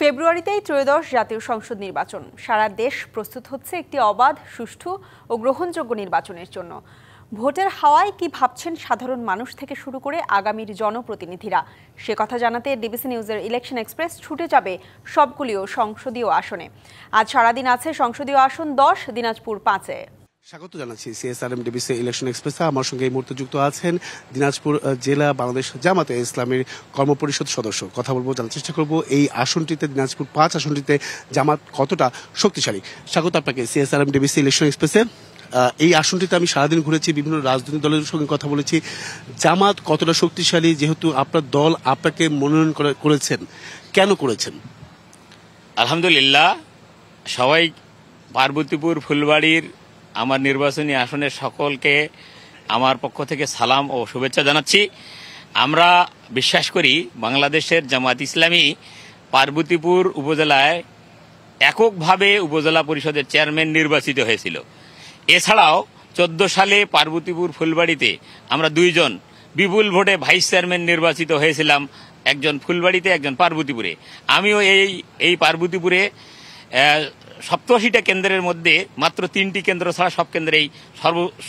ফেব্রুয়ারিতেই ত্রয়োদশ জাতীয় সংসদ নির্বাচন। সারা দেশ প্রস্তুত হচ্ছে একটি অবাধ, সুষ্ঠু ও গ্রহণযোগ্য নির্বাচনের জন্য। ভোটের হাওয়ায় কি ভাবছেন সাধারণ মানুষ থেকে শুরু করে আগামীর জনপ্রতিনিধিরা, সে কথা জানাতে ডিবিসি নিউজের ইলেকশন এক্সপ্রেস ছুটে যাবে সবগুলিও সংসদীয় আসনে। আজ সারাদিন আছে সংসদীয় আসন 10, দিনাজপুর 5-এ। স্বাগত জানাচ্ছি সিএসআরএম ডিবিসি ইলেকশন এক্সপ্রেসে। আমার সঙ্গে এই মুহূর্তে যুক্ত আছেন দিনাজপুর জেলা বাংলাদেশ জামাতে ইসলামের কর্মপরিষদ সদস্য। কথা বলবো, জানার চেষ্টা করবো এই আসনটিতে, দিনাজপুর 5 আসনটিতে জামাত কতটা শক্তিশালী। স্বাগত আপনাকে সিএসআরএম ডিবিসি ইলেকশন এক্সপ্রেসে। এই আসনটিতে আমি সারাদিন ঘুরেছি, বিভিন্ন রাজনৈতিক দলের সঙ্গে কথা বলেছি। জামাত কতটা শক্তিশালী, যেহেতু আপনার দল আপনাকে মনোনয়ন করেছেন, কেন করেছেন? আলহামদুলিল্লাহ, সবাই পার্বতীপুর ফুলবাড়ির আমার নির্বাচনী আসনের সকলকে আমার পক্ষ থেকে সালাম ও শুভেচ্ছা জানাচ্ছি। আমরা বিশ্বাস করি বাংলাদেশের জামাত ইসলামী পার্বতীপুর উপজেলায় এককভাবে উপজেলা পরিষদের চেয়ারম্যান নির্বাচিত হয়েছিল। এছাড়াও 14 সালে পার্বতীপুর ফুলবাড়িতে আমরা 2 জন বিপুল ভোটে ভাইস চেয়ারম্যান নির্বাচিত হয়েছিলাম, একজন ফুলবাড়িতে, একজন পার্বতীপুরে। আমিও এই পার্বতীপুরে 87টা কেন্দ্রের মধ্যে মাত্র 3টি কেন্দ্র ছাড়া সব কেন্দ্রেই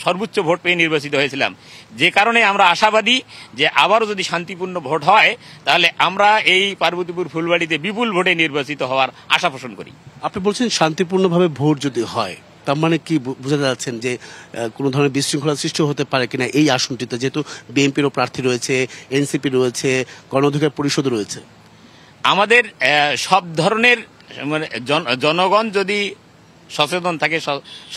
সর্বোচ্চ ভোট পেয়ে নির্বাচিত হয়েছিলাম। যে কারণে আমরা আশাবাদী যে আবারও যদি শান্তিপূর্ণ ভোট হয় তাহলে আমরা এই পার্বতীপুর ফুলবাড়িতে বিপুল ভোটে নির্বাচিত হওয়ার আশা পোষণ করি। আপনি বলছেন শান্তিপূর্ণভাবে ভোট যদি হয়, তার মানে কি বোঝাতে যাচ্ছেন যে কোনো ধরনের বিশৃঙ্খলা সৃষ্টি হতে পারে কিনা এই আসনটিতে, যেহেতু বিএনপিরও প্রার্থী রয়েছে, এনসিপি রয়েছে, গণ অধিকার পরিষদ রয়েছে? আমাদের সব ধরনের মানে জনগণ যদি সচেতন থাকে,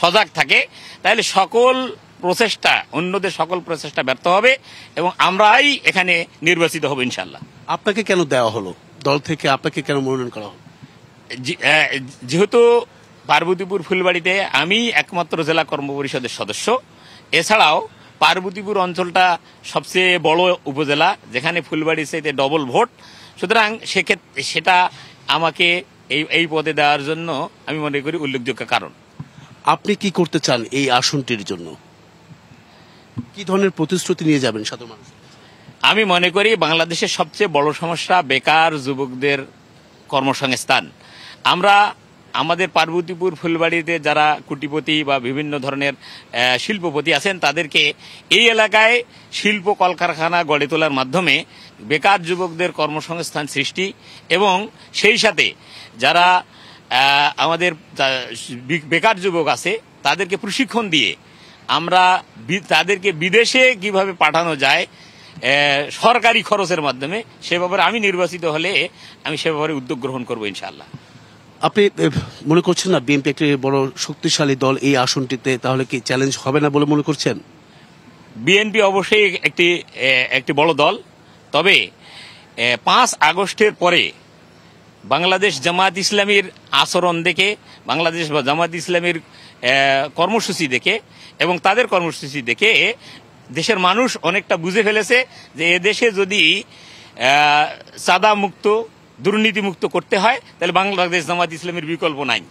সজাগ থাকে, তাহলে সকল প্রচেষ্টা, অন্যদের সকল প্রচেষ্টা ব্যর্থ হবে এবং আমরাই এখানে নির্বাচিত হব ইনশাল্লাহ। আপনাকে কেন দেওয়া হলো, দল থেকে আপনাকে কেন মনোনয়ন করা হলো? যেহেতু পার্বতীপুর ফুলবাড়িতে আমি একমাত্র জেলা কর্মপরিষদের সদস্য, এছাড়াও পার্বতীপুর অঞ্চলটা সবচেয়ে বড় উপজেলা, যেখানে ফুলবাড়ির চাইতে ডবল ভোট, সুতরাং সেক্ষেত্রে সেটা আমাকে এই পদে দেওয়ার জন্য আমি মনে করি উল্লেখযোগ্য কারণ। আপনি কি করতে চান এই আসনটির জন্য? কি ধরনের প্রতিশ্রুতি নিয়ে যাবেন সাধারণ মানুষ? আমি মনে করি বাংলাদেশের সবচেয়ে বড় সমস্যা বেকার যুবকদের কর্মসংস্থান। আমরা আমাদের পার্বতীপুর ফুলবাড়িতে যারা কোটিপতি বা বিভিন্ন ধরনের শিল্পপতি আছেন, তাদেরকে এই এলাকায় শিল্প কলকারখানা গড়ে তোলার মাধ্যমে বেকার যুবকদের কর্মসংস্থান সৃষ্টি এবং সেই সাথে যারা আমাদের বেকার যুবক আছে তাদেরকে প্রশিক্ষণ দিয়ে আমরা তাদেরকে বিদেশে কিভাবে পাঠানো যায় সরকারি খরচের মাধ্যমে, সে ব্যাপারে আমি নির্বাচিত হলে আমি সে ব্যাপারে উদ্যোগ গ্রহণ করবো ইনশাআল্লাহ। আপনি মনে করছেন না বিএনপি একটি বড় শক্তিশালী দল এই আসনটিতে, তাহলে কি চ্যালেঞ্জ হবে না বলে মনে করছেন? বিএনপি অবশ্যই একটি বড় দল, তবে 5 আগস্টের পরে বাংলাদেশ জামাত ইসলামীর আচরণ দেখে, বাংলাদেশ বা জামাত ইসলামীর কর্মসূচি দেখে এবং তাদের কর্মসূচি দেখে দেশের মানুষ অনেকটা বুঝে ফেলেছে যে এদেশে যদি চাঁদা মুক্ত, দুর্নীতি মুক্ত করতে হয় তাহলে বাংলাদেশ জামাত ইসলামের বিকল্প নাই।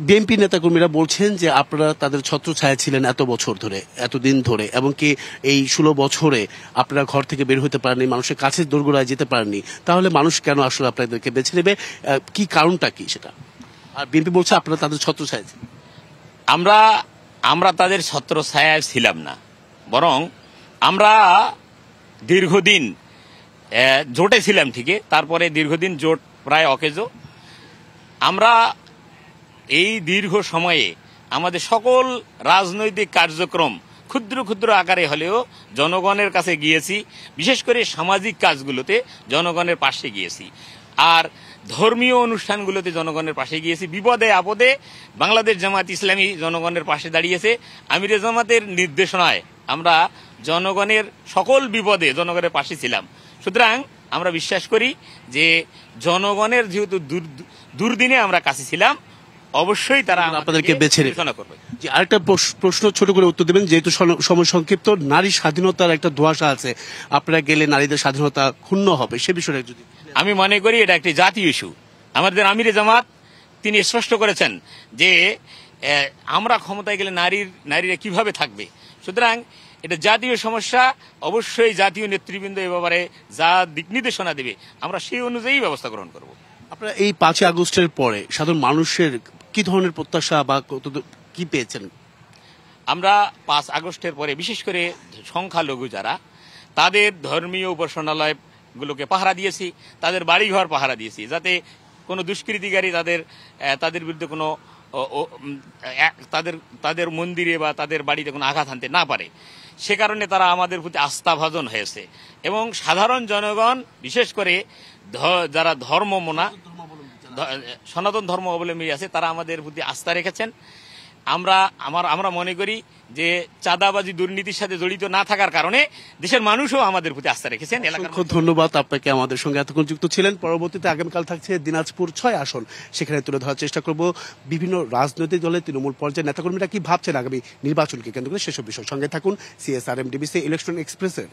বিএনপি নেতাকর্মীরা বলছেন যে আপনারা তাদের ছত্রছায়া ছিলেন এত বছর ধরে, এতদিন ধরে, এবং কি এই 16 বছরে আপনারা ঘর থেকে বের হতে পারেননি, মানুষের কাছে দোরগোড়ায় যেতে পারেননি, তাহলে মানুষ কেন আসলে আপনাদেরকে বেছে নেবে? কি কারণটা কি সেটা? আর বিএনপি বলছে আপনারা তাদের ছত্রছায়া ছিলেন। আমরা তাদের ছত্রছায়ায় ছিলাম না, বরং আমরা দীর্ঘদিন জোটে ছিলাম ঠিকই, তারপরে দীর্ঘদিন জোট প্রায় অকেজো। আমরা এই দীর্ঘ সময়ে আমাদের সকল রাজনৈতিক কার্যক্রম ক্ষুদ্র ক্ষুদ্র আকারে হলেও জনগণের কাছে গিয়েছি, বিশেষ করে সামাজিক কাজগুলোতে জনগণের পাশে গিয়েছি, আর ধর্মীয় অনুষ্ঠানগুলোতে জনগণের পাশে গিয়েছি। বিপদে আপদে বাংলাদেশ জামাত ইসলামী জনগণের পাশে দাঁড়িয়েছে। আমিরে জামাতের নির্দেশনায় আমরা জনগণের সকল বিপদে জনগণের পাশে ছিলাম। সুতরাং আমরা বিশ্বাস করি যে জনগণের যেহেতু দুর্দিনে আমরা কাছে ছিলাম, অবশ্যই তারা আপনাদেরকে বেছে নেবে। আরেকটা প্রশ্ন ছোট করে উত্তর দেবেন, যেহেতু সময় সংক্ষিপ্ত। নারী স্বাধীনতার একটা ধোঁয়াশা আছে, আপনারা গেলে নারীদের স্বাধীনতা ক্ষুণ্ণ হবে, সে বিষয়ে যদি। আমি মনে করি এটা একটি জাতীয় ইস্যু। আমাদের আমিরে জামাত তিনি স্পষ্ট করেছেন যে আমরা ক্ষমতায় গেলে নারীরা কিভাবে থাকবে। সুতরাং এটা জাতীয় সমস্যা, অবশ্যই জাতীয় নেতৃবৃন্দ এ ব্যাপারে যা দিক নির্দেশনা দেবে আমরা সেই অনুযায়ী ব্যবস্থা গ্রহণ করব। আপনারা এই 5ই আগস্টের পরে সাধারণ মানুষের কি ধরনের প্রত্যাশা বা কি পেয়েছেন? আমরা 5 আগস্টের পরে বিশেষ করে সংখ্যালঘু যারা, তাদের ধর্মীয় উপাসনালয়গুলোকে পাহারা দিয়েছি, তাদের বাড়িঘর পাহারা দিয়েছি, যাতে কোনো দুষ্কৃতিকারী তাদের বিরুদ্ধে কোনো তাদের মন্দিরে বা তাদের বাড়িতে কোনো আঘাত হানতে না পারে। সে কারণে তারা আমাদের প্রতি আস্থাভাজন হয়েছে এবং সাধারণ জনগণ বিশেষ করে যারা সনাতন ধর্ম অবলম্বী আছে তারা আমাদের প্রতি আস্থা রেখেছেন। আমরা মনে করি যে চাঁদাবাজি দুর্নীতির সাথে জড়িত না থাকার কারণে দেশের মানুষও আমাদের প্রতি আস্থা রেখেছেন। খুব ধন্যবাদ আপনাকে আমাদের সঙ্গে এতক্ষণ যুক্ত ছিলেন। পরবর্তীতে আগামীকাল থাকছে দিনাজপুর 6 আসন, সেখানে তুলে ধরার চেষ্টা করব বিভিন্ন রাজনৈতিক দলের তৃণমূল পর্যায়ের নেতাকর্মীরা কি ভাবছেন আগামী নির্বাচনকে কেন্দ্র করে, সেসব বিষয়। সঙ্গে থাকুন CSRM DBC ইলেকশন এক্সপ্রেসের।